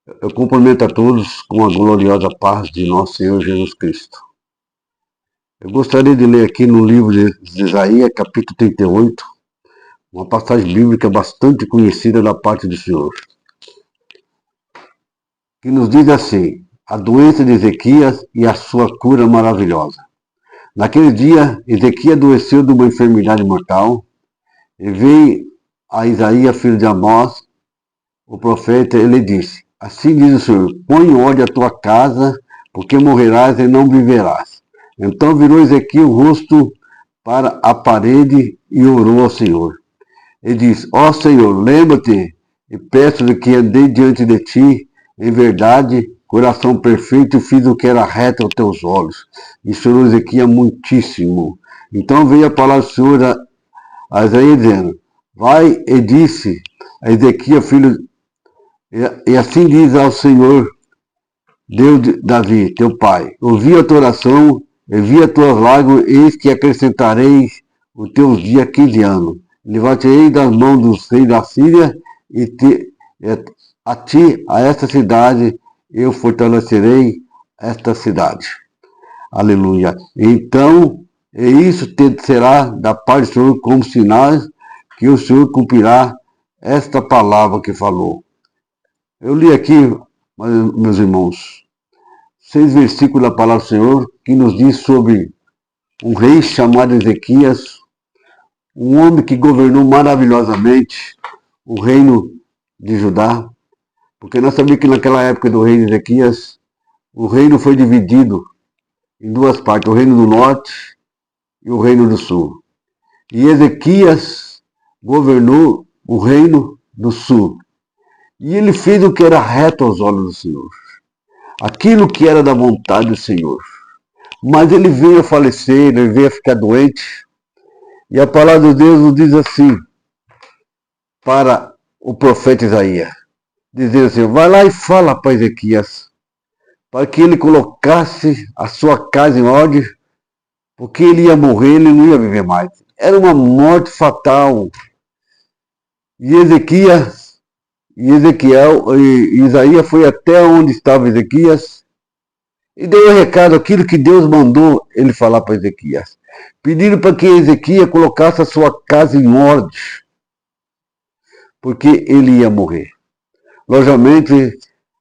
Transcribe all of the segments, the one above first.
Eu cumprimento a todos com a gloriosa paz de nosso Senhor Jesus Cristo. Eu gostaria de ler aqui no livro de Isaías, capítulo 38, uma passagem bíblica bastante conhecida da parte do Senhor, que nos diz assim: a doença de Ezequias e a sua cura maravilhosa. Naquele dia, Ezequias adoeceu de uma enfermidade mortal, e veio a Isaías, filho de Amós, o profeta, ele disse: assim diz o Senhor, põe em ordem a tua casa, porque morrerás e não viverás. Então virou Ezequias o rosto para a parede e orou ao Senhor. Ele disse: ó Senhor, lembra-te e peço-lhe que andei diante de ti em verdade, coração perfeito, e fiz o que era reto aos teus olhos. E chorou Ezequias muitíssimo. Então veio a palavra do Senhor a Isaías dizendo: vai e disse a Ezequias, filho, e assim diz ao Senhor, Deus de Davi, teu pai: ouvi a tua oração, e vi as tuas lágrimas, eis que acrescentarei os teus dias 15 anos. Levar-te-ei das mãos dos reis da Síria, e a esta cidade, eu fortalecerei esta cidade. Aleluia. Então, isso será da parte do Senhor como sinais que o Senhor cumprirá esta palavra que falou. Eu li aqui, meus irmãos, 6 versículos da palavra do Senhor, que nos diz sobre um rei chamado Ezequias, um homem que governou maravilhosamente o reino de Judá, porque nós sabemos que naquela época do rei Ezequias, o reino foi dividido em 2 partes, o reino do norte e o reino do sul. E Ezequias governou o reino do sul. E ele fez o que era reto aos olhos do Senhor, aquilo que era da vontade do Senhor. Mas ele veio a falecer, ele veio a ficar doente. E a palavra de Deus nos diz assim, para o profeta Isaías, dizendo assim: vai lá e fala para Ezequias, para que ele colocasse a sua casa em ordem, porque ele ia morrer, ele não ia viver mais. Era uma morte fatal. E Isaías foi até onde estava Ezequias e deu o recado, aquilo que Deus mandou ele falar para Ezequias. Pediram para que Ezequias colocasse a sua casa em ordem, porque ele ia morrer. Logicamente,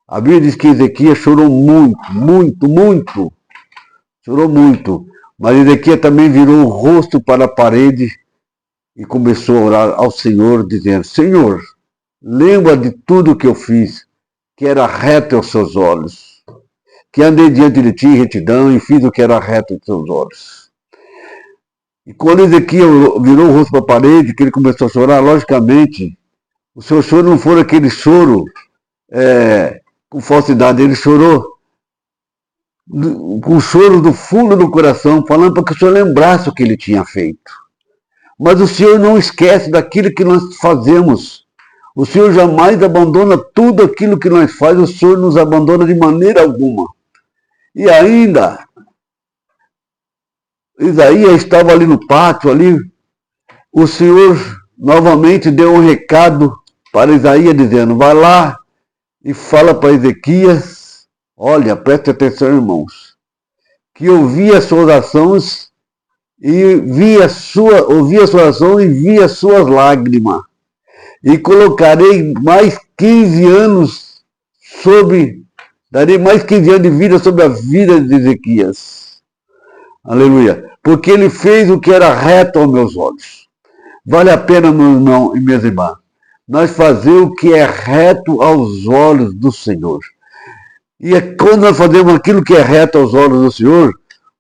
a Bíblia diz que Ezequias chorou muito. Chorou muito. Mas Ezequias também virou o rosto para a parede e começou a orar ao Senhor, dizendo: Senhor, lembra de tudo que eu fiz, que era reto aos seus olhos, que andei diante de ti em retidão e fiz o que era reto aos seus olhos. E quando Ezequias virou o rosto para a parede, que ele começou a chorar, logicamente, o seu choro não foi aquele choro com falsidade, ele chorou com o choro do fundo do coração, falando para que o Senhor lembrasse o que ele tinha feito. Mas o Senhor não esquece daquilo que nós fazemos. O Senhor jamais abandona tudo aquilo que nós fazemos, o Senhor nos abandona de maneira alguma. E ainda, Isaías estava ali no pátio, ali, o Senhor novamente deu um recado para Isaías, dizendo: vai lá e fala para Ezequias, olha, preste atenção, irmãos, que ouvi as suas orações e ouvi a sua oração e vi as suas lágrimas. E colocarei mais 15 anos darei mais 15 anos de vida sobre a vida de Ezequias. Aleluia. Porque ele fez o que era reto aos meus olhos. Vale a pena, meu irmão e minhas irmãs, nós fazer o que é reto aos olhos do Senhor. E quando nós fazemos aquilo que é reto aos olhos do Senhor,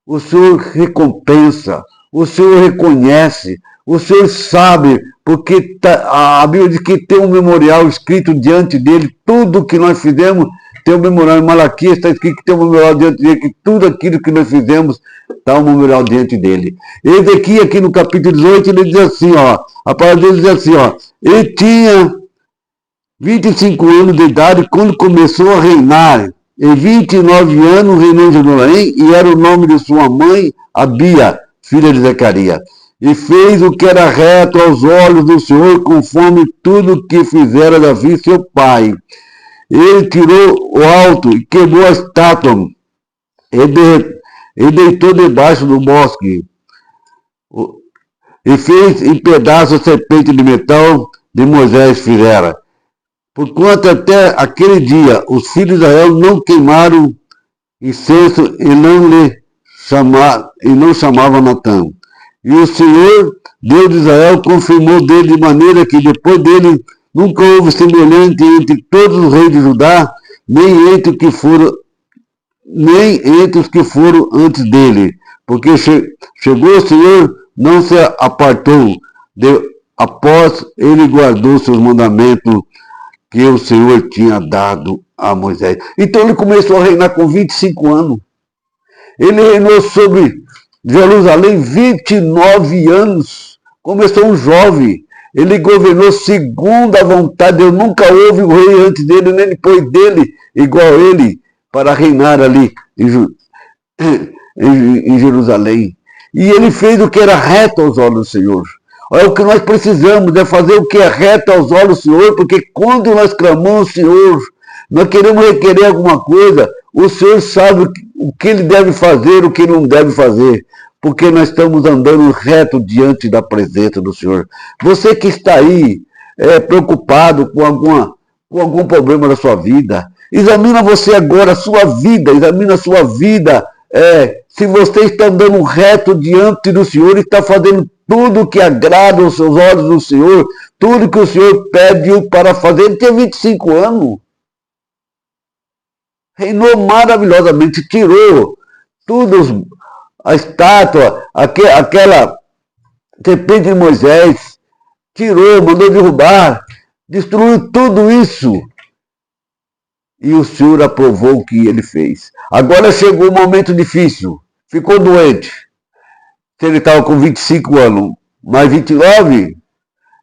o Senhor recompensa, o Senhor reconhece, o Senhor sabe, porque a Bíblia diz que tem um memorial escrito diante dele, tudo que nós fizemos tem um memorial. Em Malaquias está escrito que tem um memorial diante dele, que tudo aquilo que nós fizemos está um memorial diante dele. Ezequias, aqui no capítulo 18, ele diz assim, a palavra dele diz assim, ele tinha 25 anos de idade quando começou a reinar, e 29 anos reinou em Jerusalém, e era o nome de sua mãe, Abia, filha de Zacarias. E fez o que era reto aos olhos do Senhor, conforme tudo que fizera Davi, seu pai. Ele tirou o alto e queimou a estátua e deitou debaixo do bosque e fez em pedaços a serpente de metal de Moisés fizera. Porquanto até aquele dia os filhos de Israel não queimaram incenso e não chamavam Natã. E o Senhor, Deus de Israel, confirmou dele de maneira que depois dele nunca houve semelhante entre todos os reis de Judá, nem entre os que foram antes dele. Porque chegou o Senhor, não se apartou, após ele guardou seus mandamentos que o Senhor tinha dado a Moisés. Então ele começou a reinar com 25 anos. Ele reinou sobre Jerusalém 29 anos. Começou um jovem. Ele governou segundo a vontade de Deus. Nunca houve um rei antes dele, nem depois dele, igual a ele, para reinar ali em Jerusalém. E ele fez o que era reto aos olhos do Senhor. Olha, o que nós precisamos é fazer o que é reto aos olhos do Senhor, porque quando nós clamamos ao Senhor, nós queremos requerer alguma coisa, o Senhor sabe o que ele deve fazer, o que não deve fazer, porque nós estamos andando reto diante da presença do Senhor. Você que está aí preocupado com algum problema da sua vida, examina você agora a sua vida, examina a sua vida, se você está andando reto diante do Senhor, está fazendo tudo que agrada aos seus olhos do Senhor, tudo que o Senhor pede para fazer. Ele tem 25 anos. Reinou maravilhosamente, tirou tudo, a estátua, aquela serpente de Moisés, tirou, mandou derrubar, destruiu tudo isso. E o Senhor aprovou o que ele fez. Agora chegou um momento difícil, ficou doente. Se ele estava com 25 anos, mais 29,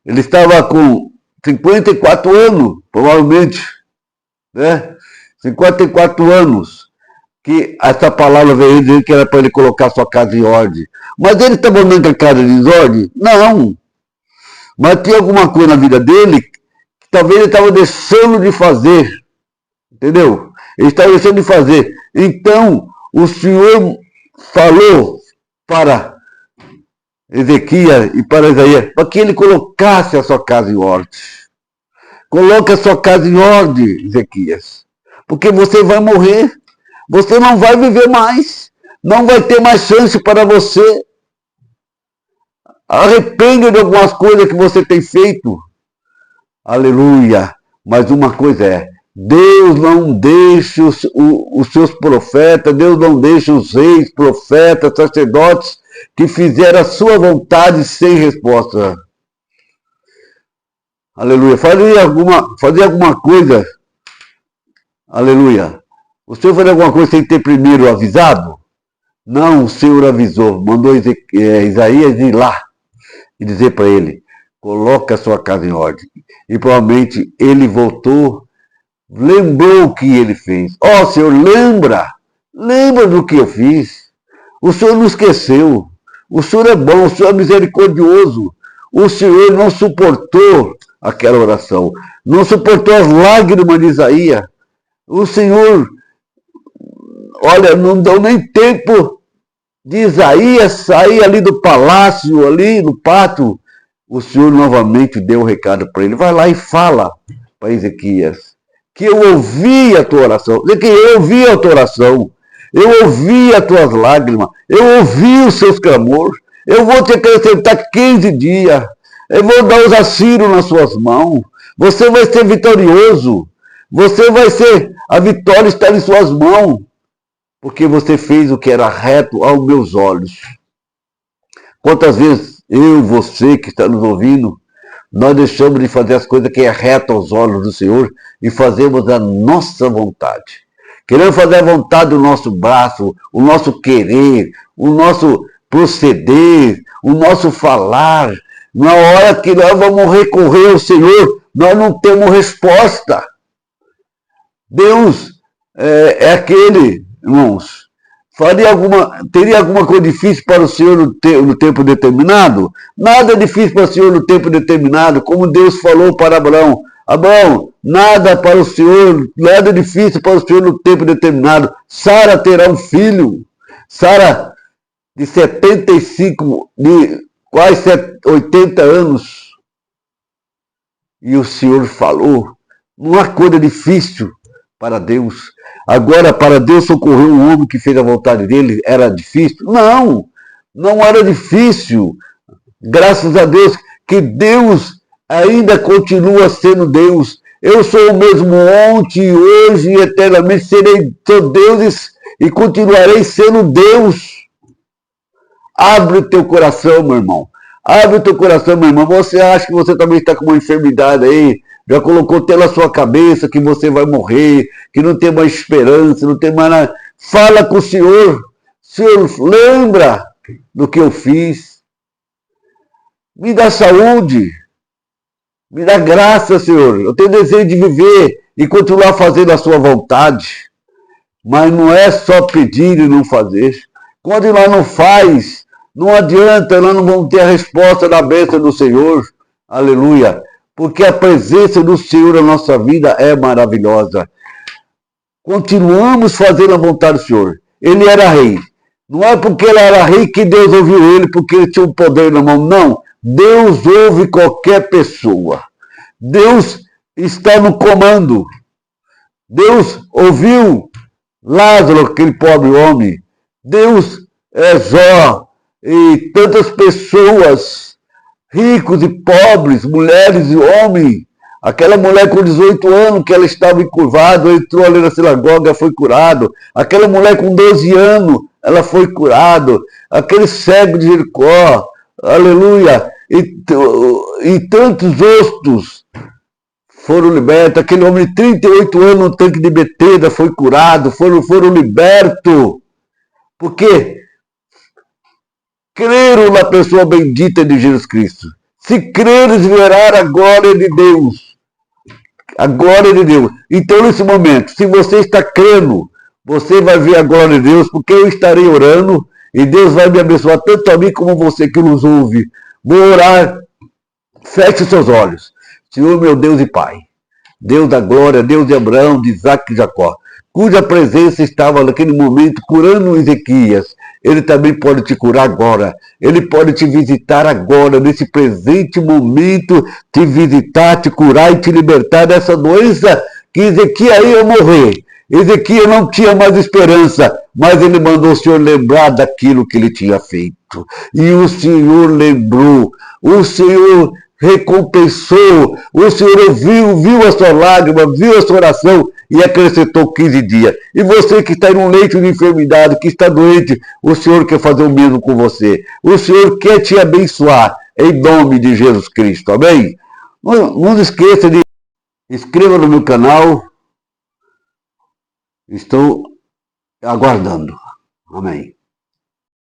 ele estava com 54 anos, provavelmente, né? 54 anos, que essa palavra veio dizer que era para ele colocar sua casa em ordem. Mas ele estava andando com a casa em desordem? Não. Mas tinha alguma coisa na vida dele que talvez ele estava deixando de fazer. Entendeu? Ele estava deixando de fazer. Então, o Senhor falou para Ezequias e para Isaías, para que ele colocasse a sua casa em ordem. Coloque a sua casa em ordem, Ezequias. Porque você vai morrer. Você não vai viver mais. Não vai ter mais chance para você. Arrependa de algumas coisas que você tem feito. Aleluia. Mas uma coisa Deus não deixa os seus profetas, Deus não deixa os reis, profetas, sacerdotes que fizeram a sua vontade sem resposta. Aleluia. Fazer alguma coisa. Aleluia. O Senhor fazer alguma coisa sem ter primeiro avisado? Não, o Senhor avisou. Mandou Isaías ir lá e dizer para ele, coloca a sua casa em ordem. E provavelmente ele voltou, lembrou o que ele fez. Ó, Senhor, lembra do que eu fiz. O Senhor não esqueceu. O Senhor é bom, o Senhor é misericordioso. O Senhor não suportou aquela oração. Não suportou as lágrimas de Isaías. O Senhor, olha, não deu nem tempo de Isaías sair ali do palácio, ali no pátio. O Senhor novamente deu o recado para ele. Vai lá e fala para Ezequias que eu ouvi a tua oração. Que eu ouvi a tua oração. Eu ouvi as tuas lágrimas. Eu ouvi os seus clamores. Eu vou te acrescentar 15 dias. Eu vou dar os assírios nas suas mãos. Você vai ser vitorioso. Você vai ser... A vitória está em suas mãos. Porque você fez o que era reto aos meus olhos. Quantas vezes você que está nos ouvindo, nós deixamos de fazer as coisas que é reto aos olhos do Senhor e fazemos a nossa vontade. Queremos fazer a vontade do nosso braço, o nosso querer, o nosso proceder, o nosso falar. Na hora que nós vamos recorrer ao Senhor, nós não temos resposta. Deus é aquele, irmãos, teria alguma coisa difícil para o Senhor no tempo determinado? Nada é difícil para o Senhor no tempo determinado, como Deus falou para Abraão. Abraão, nada para o Senhor, nada difícil para o Senhor no tempo determinado. Sara terá um filho. Sara, de 75, de quase 80 anos. E o Senhor falou. Não há coisa difícil para Deus. Agora, para Deus socorrer um homem que fez a vontade dele, era difícil? Não, não era difícil. Graças a Deus que Deus ainda continua sendo Deus. Eu sou o mesmo ontem, hoje e eternamente. Sou Deus e continuarei sendo Deus. Abre o teu coração, meu irmão. Abre o teu coração, meu irmão. Você acha que você também está com uma enfermidade aí? Já colocou até na sua cabeça que você vai morrer, que não tem mais esperança, não tem mais nada. Fala com o Senhor. Senhor, lembra do que eu fiz. Me dá saúde. Me dá graça, Senhor. Eu tenho desejo de viver e continuar fazendo a sua vontade. Mas não é só pedir e não fazer. Quando nós não faz, não adianta, nós não vamos ter a resposta da bênção do Senhor. Aleluia. Porque a presença do Senhor na nossa vida é maravilhosa. Continuamos fazendo a vontade do Senhor. Ele era rei. Não é porque ele era rei que Deus ouviu ele, porque ele tinha um poder na mão. Não. Deus ouve qualquer pessoa. Deus está no comando. Deus ouviu Lázaro, aquele pobre homem. Deus é Jó e tantas pessoas, ricos e pobres, mulheres e homens. Aquela mulher com 18 anos que ela estava encurvada, entrou ali na sinagoga, foi curado. Aquela mulher com 12 anos, ela foi curada. Aquele cego de Jericó, aleluia, e tantos outros foram libertos. Aquele homem de 38 anos no tanque de Betesda foi curado, foram libertos. Porque creram na pessoa bendita de Jesus Cristo. Se creres, verás a glória de Deus. A glória de Deus. Então, nesse momento, se você está crendo, você vai ver a glória de Deus, porque eu estarei orando e Deus vai me abençoar, tanto a mim como você que nos ouve. Vou orar. Feche seus olhos. Senhor, meu Deus e Pai, Deus da glória, Deus de Abraão, de Isaac e Jacó, cuja presença estava naquele momento curando Ezequias. Ele também pode te curar agora. Ele pode te visitar agora, nesse presente momento, te visitar, te curar e te libertar dessa doença que Ezequias ia morrer. Ezequias não tinha mais esperança, mas ele mandou o Senhor lembrar daquilo que ele tinha feito. E o Senhor lembrou, o Senhor recompensou, o Senhor viu a sua lágrima, viu a sua oração e acrescentou 15 dias. E você que está em um leito de enfermidade, que está doente, o Senhor quer fazer o mesmo com você. O Senhor quer te abençoar, em nome de Jesus Cristo. Amém? Não esqueça de inscrever no meu canal. Estou aguardando. Amém.